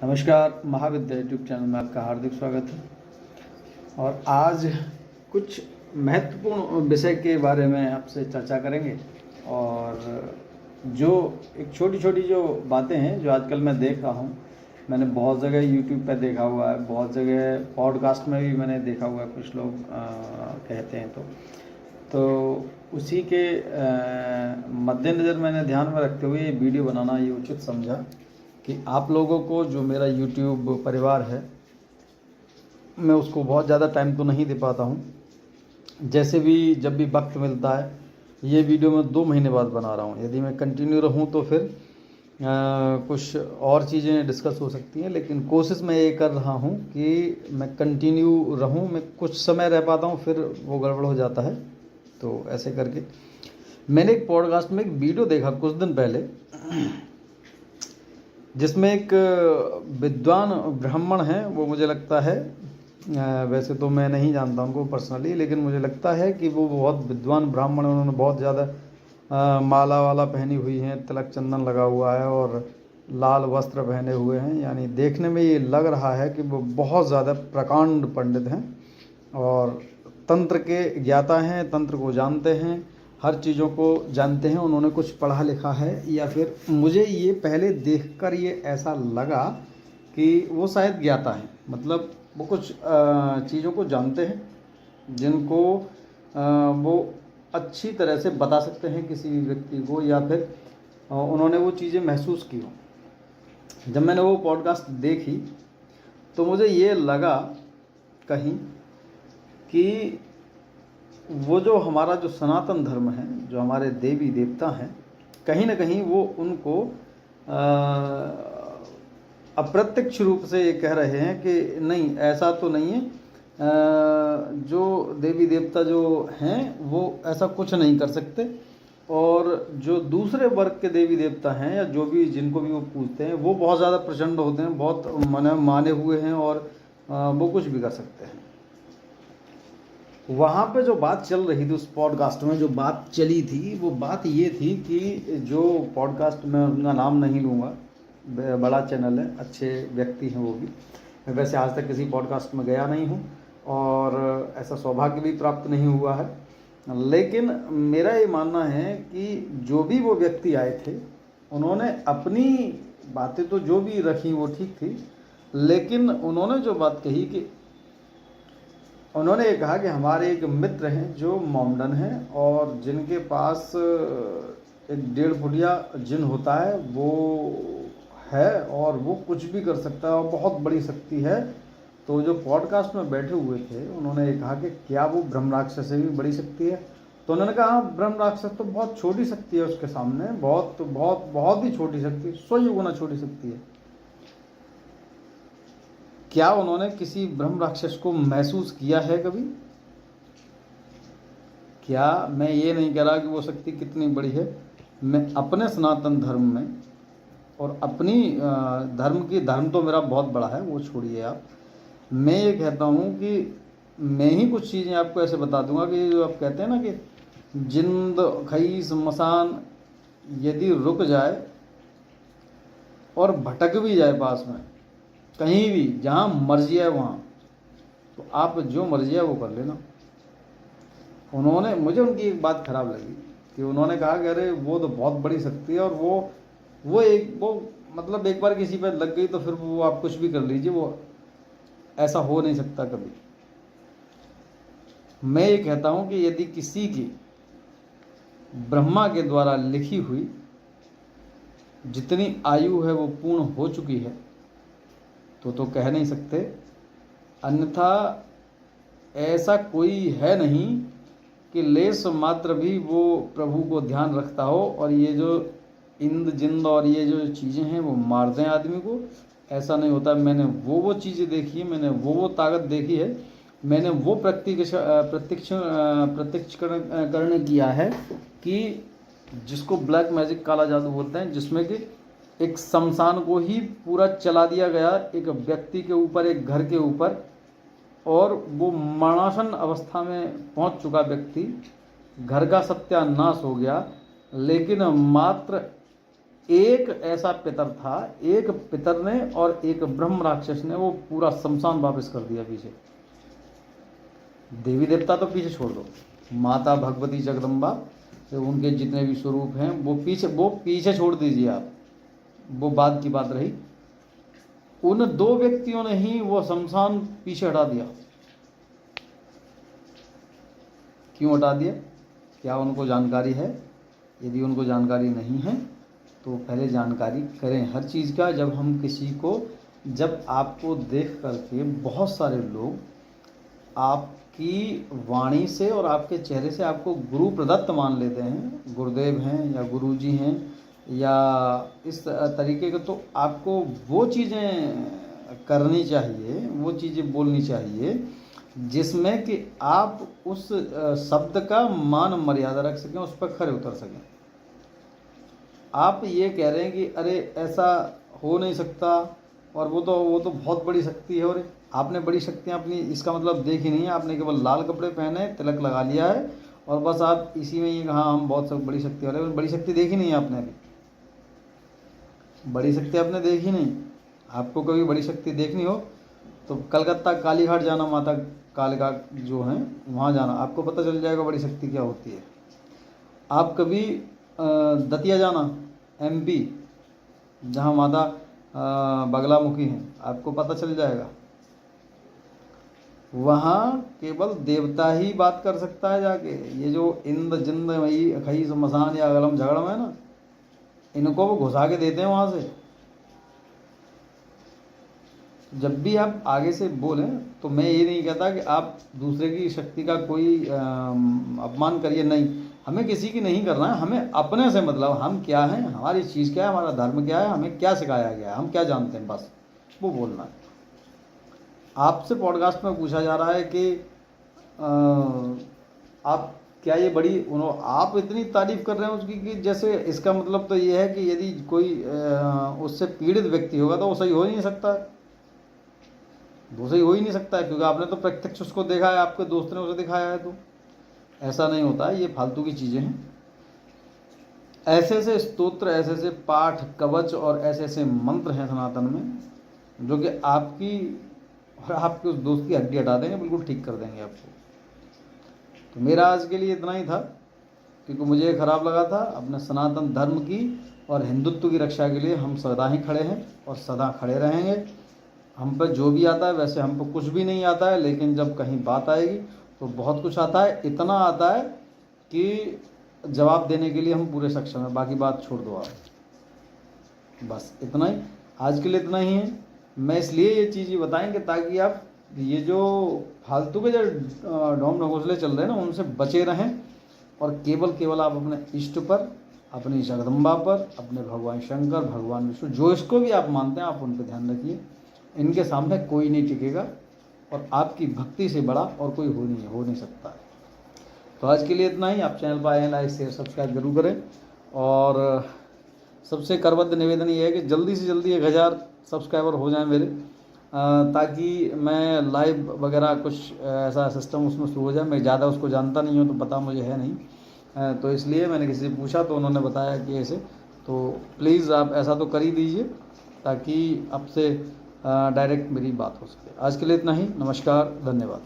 नमस्कार, महाविद्या YouTube channel में आपका हार्दिक स्वागत है। और आज कुछ महत्वपूर्ण विषय के बारे में आपसे चर्चा करेंगे। और जो एक छोटी छोटी जो बातें हैं जो आजकल मैं देख रहा हूँ, मैंने बहुत जगह यूट्यूब पर देखा हुआ है, बहुत जगह पॉडकास्ट में भी मैंने देखा हुआ है, कुछ लोग कहते हैं तो उसी के मद्देनज़र मैंने ध्यान में रखते हुए ये वीडियो बनाना ये उचित समझा कि आप लोगों को जो मेरा YouTube परिवार है, मैं उसको बहुत ज़्यादा टाइम तो नहीं दे पाता हूँ। जैसे भी जब भी वक्त मिलता है, ये वीडियो मैं 2 महीने बाद बना रहा हूँ। यदि मैं कंटिन्यू रहूँ तो फिर कुछ और चीज़ें डिस्कस हो सकती हैं, लेकिन कोशिश मैं ये कर रहा हूँ कि मैं कंटिन्यू रहूँ। मैं कुछ समय रह पाता हूँ, फिर वो गड़बड़ हो जाता है। तो ऐसे करके मैंने एक पॉडकास्ट में एक वीडियो देखा कुछ दिन पहले, जिसमें एक विद्वान ब्राह्मण हैं। वो मुझे लगता है, वैसे तो मैं नहीं जानता उनको पर्सनली, लेकिन मुझे लगता है कि वो बहुत विद्वान ब्राह्मण हैं। उन्होंने बहुत ज़्यादा माला वाला पहनी हुई है, तिलक चंदन लगा हुआ है और लाल वस्त्र पहने हुए हैं। यानी देखने में ये लग रहा है कि वो बहुत ज़्यादा प्रकांड पंडित हैं और तंत्र के ज्ञाता हैं, तंत्र को जानते हैं, हर चीज़ों को जानते हैं। उन्होंने कुछ पढ़ा लिखा है, या फिर मुझे ये पहले देखकर ये ऐसा लगा कि वो शायद ज्ञाता हैं। मतलब वो कुछ चीज़ों को जानते हैं जिनको वो अच्छी तरह से बता सकते हैं किसी भी व्यक्ति को, या फिर उन्होंने वो चीज़ें महसूस की हो। जब मैंने वो पॉडकास्ट देखी तो मुझे ये लगा कहीं कि वो जो हमारा जो सनातन धर्म है, जो हमारे देवी देवता हैं, कहीं ना कहीं वो उनको अप्रत्यक्ष रूप से ये कह रहे हैं कि नहीं, ऐसा तो नहीं है। जो देवी देवता जो हैं वो ऐसा कुछ नहीं कर सकते, और जो दूसरे वर्ग के देवी देवता हैं या जो भी जिनको भी वो पूजते हैं, वो बहुत ज़्यादा प्रचंड होते हैं, बहुत माने हुए हैं और वो कुछ भी कर सकते हैं। वहाँ पे जो बात चल रही थी, उस पॉडकास्ट में जो बात चली थी, वो बात ये थी कि जो पॉडकास्ट, में उनका नाम नहीं लूँगा, बड़ा चैनल है, अच्छे व्यक्ति हैं वो भी। मैं वैसे आज तक किसी पॉडकास्ट में गया नहीं हूँ और ऐसा सौभाग्य भी प्राप्त नहीं हुआ है, लेकिन मेरा ये मानना है कि जो भी वो व्यक्ति आए थे, उन्होंने अपनी बातें तो जो भी रखी वो ठीक थी, लेकिन उन्होंने जो बात कही कि उन्होंने ये कहा कि हमारे एक मित्र हैं जो मोमडन हैं और जिनके पास एक 1.5 फुटिया जिन होता है, वो है और वो कुछ भी कर सकता है और बहुत बड़ी शक्ति है। तो जो पॉडकास्ट में बैठे हुए थे, उन्होंने ये कहा कि क्या वो ब्रह्म राक्षस से भी बड़ी शक्ति है? तो उन्होंने कहा हाँ, ब्रह्म राक्षस तो बहुत छोटी शक्ति है उसके सामने, बहुत बहुत बहुत ही छोटी शक्ति, 100 गुना छोटी शक्ति है। क्या उन्होंने किसी ब्रह्म राक्षस को महसूस किया है कभी? क्या मैं ये नहीं कह रहा कि वो शक्ति कितनी बड़ी है। मैं अपने सनातन धर्म में और अपनी धर्म तो मेरा बहुत बड़ा है, वो छोड़िए आप। मैं ये कहता हूँ कि मैं ही कुछ चीज़ें आपको ऐसे बता दूंगा कि जो आप कहते हैं ना कि जिंद खई शमशान यदि रुक जाए और भटक भी जाए पास में, कहीं भी जहाँ मर्जी है वहाँ, तो आप जो मर्जी है वो कर लेना। मुझे उनकी एक बात खराब लगी कि उन्होंने कहा कि अरे वो तो बहुत बड़ी शक्ति है और वो मतलब एक बार किसी पर लग गई तो फिर वो आप कुछ भी कर लीजिए, वो ऐसा हो नहीं सकता कभी। मैं ये कहता हूँ कि यदि किसी की ब्रह्मा के द्वारा लिखी हुई जितनी आयु है वो पूर्ण हो चुकी है, तो कह नहीं सकते। अन्यथा ऐसा कोई है नहीं कि लेस मात्र भी वो प्रभु को ध्यान रखता हो और ये जो इंद जिंद और ये जो चीज़ें हैं वो मार दें आदमी को। ऐसा नहीं होता। मैंने वो चीज़ें देखी है, मैंने वो ताकत देखी है, मैंने वो प्रत्यक्षकरण किया है कि जिसको ब्लैक मैजिक, काला जादू बोलते हैं, जिसमें कि एक शमशान को ही पूरा चला दिया गया एक व्यक्ति के ऊपर, एक घर के ऊपर, और वो मरणासन अवस्था में पहुंच चुका व्यक्ति, घर का सत्यानाश हो गया, लेकिन मात्र एक ऐसा पितर था, एक पितर ने और एक ब्रह्म राक्षस ने वो पूरा शमशान वापस कर दिया पीछे। देवी देवता तो पीछे छोड़ दो, माता भगवती जगदम्बा तो उनके जितने भी स्वरूप हैं वो पीछे छोड़ दीजिए आप, वो बाद की बात रही। उन दो व्यक्तियों ने ही वो शमशान पीछे हटा दिया। क्यों हटा दिया? क्या उनको जानकारी है? यदि उनको जानकारी नहीं है तो पहले जानकारी करें हर चीज़ का। जब आपको देख करके बहुत सारे लोग आपकी वाणी से और आपके चेहरे से आपको गुरु प्रदत्त मान लेते हैं, गुरुदेव हैं या गुरुजी हैं या इस तरीके के, तो आपको वो चीज़ें करनी चाहिए, वो चीज़ें बोलनी चाहिए जिसमें कि आप उस शब्द का मान मर्यादा रख सकें, उस पर खरे उतर सकें। आप ये कह रहे हैं कि अरे ऐसा हो नहीं सकता और वो तो बहुत बड़ी शक्ति है, और आपने बड़ी शक्तियाँ अपनी इसका मतलब देखी नहीं है। आपने केवल लाल कपड़े पहने, तिलक लगा लिया है और बस आप इसी में ये कहा हम बहुत सब बड़ी शक्ति वाले। बड़ी शक्ति देखी नहीं है आपने, अभी बड़ी शक्ति आपने देखी नहीं। आपको कभी बड़ी शक्ति देखनी हो तो कलकत्ता कालीघाट जाना, माता कालिका जो हैं वहाँ जाना, आपको पता चल जाएगा बड़ी शक्ति क्या होती है। आप कभी दतिया जाना, MP, जहाँ माता बगलामुखी हैं, आपको पता चल जाएगा। वहाँ केवल देवता ही बात कर सकता है जाके। ये जो इंद जिंद मई अखई मसान या अगलम झगड़म है ना, इनको वो घुसा के देते हैं वहाँ से। जब भी आप आगे से बोलें तो मैं ये नहीं कहता कि आप दूसरे की शक्ति का कोई अपमान करिए, नहीं, हमें किसी की नहीं करना है। हमें अपने से मतलब हम क्या हैं, हमारी चीज़ क्या है, हमारा धर्म क्या है, हमें क्या सिखाया गया है, हम क्या जानते हैं, बस वो बोलना है। आपसे पॉडकास्ट में पूछा जा रहा है कि आप क्या ये बड़ी आप इतनी तारीफ कर रहे हैं उसकी कि जैसे इसका मतलब तो ये है कि यदि कोई उससे पीड़ित व्यक्ति होगा तो वो सही हो ही नहीं सकता है, वो सही हो ही नहीं सकता है, क्योंकि आपने तो प्रत्यक्ष उसको देखा है, आपके दोस्त ने उसे दिखाया है। तो ऐसा नहीं होता है, ये फालतू की चीज़ें हैं। ऐसे ऐसे स्तोत्र, ऐसे ऐसे पाठ कवच और ऐसे ऐसे मंत्र हैं सनातन में जो कि आपकी और आपके उस दोस्त की हड्डी हटा देंगे, बिल्कुल ठीक कर देंगे आपको। तो मेरा आज के लिए इतना ही था, क्योंकि मुझे खराब लगा था। अपने सनातन धर्म की और हिंदुत्व की रक्षा के लिए हम सदा ही खड़े हैं और सदा खड़े रहेंगे। हम पर जो भी आता है, वैसे हम पर कुछ भी नहीं आता है, लेकिन जब कहीं बात आएगी तो बहुत कुछ आता है। इतना आता है कि जवाब देने के लिए हम पूरे सक्षम हैं, बाकी बात छोड़ दो आप। बस इतना ही, आज के लिए इतना ही है। मैं इसलिए ये चीज़ बताएंगे ताकि आप ये जो फालतू के जो ढोंग ढकोसले चल रहे हैं ना, उनसे बचे रहें और केवल आप अपने इष्ट पर, अपनी जगदम्बा पर, अपने भगवान शंकर, भगवान विष्णु, जो इसको भी आप मानते हैं, आप उन पर ध्यान रखिए। इनके सामने कोई नहीं टिकेगा और आपकी भक्ति से बड़ा और कोई हो नहीं सकता है। तो आज के लिए इतना ही। आप चैनल पर आए हैं, लाइक शेयर सब्सक्राइब जरूर करें। और सबसे करबद्ध निवेदन ये है कि जल्दी से जल्दी 1000 सब्सक्राइबर हो जाएं मेरे, ताकि मैं लाइव वगैरह कुछ ऐसा सिस्टम उसमें शुरू हो जाए। मैं ज़्यादा उसको जानता नहीं हूँ, तो पता मुझे है नहीं, तो इसलिए मैंने किसी से पूछा तो उन्होंने बताया कि ऐसे। तो प्लीज़ आप ऐसा तो कर ही दीजिए ताकि आपसे डायरेक्ट मेरी बात हो सके। आज के लिए इतना ही। नमस्कार, धन्यवाद।